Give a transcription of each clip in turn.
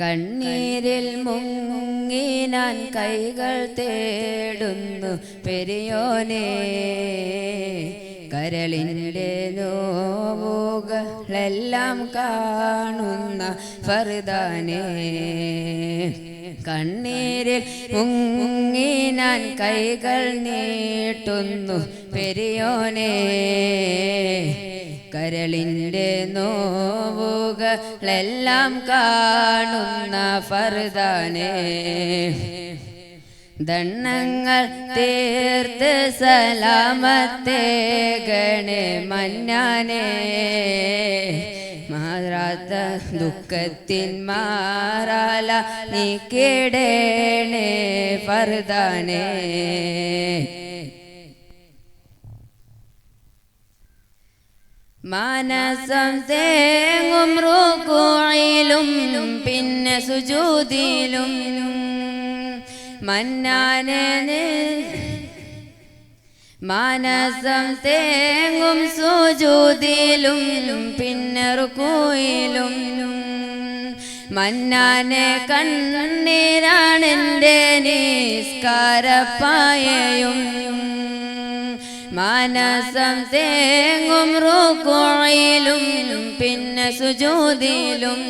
കണ്ണീരിൽ മുങ്ങി ഞാൻ കൈകൾ തേടുന്നു പെരിയോനെ. കരളിൻ്റെ നോവുകളെല്ലാം കാണുന്ന ഫർദാനെ. കണ്ണീരിൽ മുങ്ങി ഞാൻ കൈകൾ നീട്ടുന്നു പെരിയോനെ. കരളിൻ്റെ നോവുകളെല്ലാം കാണുന്ന ഫർദാനെ. ദണ്ണങ്ങൾ തീർത്ത് സലാമത്തേകണേ മന്നാനെ. മാറാത്ത ദുഃഖത്തിൻ മാറാല നീക്കിടേണേ ഫർദാനെ. മനസം തേങ്ങും റുകൂഇലും പിന്നെ സുജൂദിലും മന്നാനെ. മനസം തേങ്ങും സുജൂദിലും പിന്നെ റുകൂഇലും മന്നാനെ. കണ്ണീരാണെൻ്റെ നിസ്കാരപ്പായയും മനസം തേങ്ങും റുകൂഇലും പിന്നെ സുജൂദിലും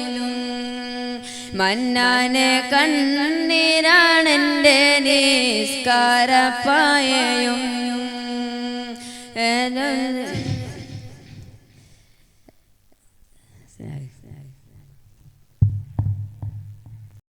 മന്നാനെ. കണ്ണീരാണെൻ്റെ നിസ്കാരപ്പായയും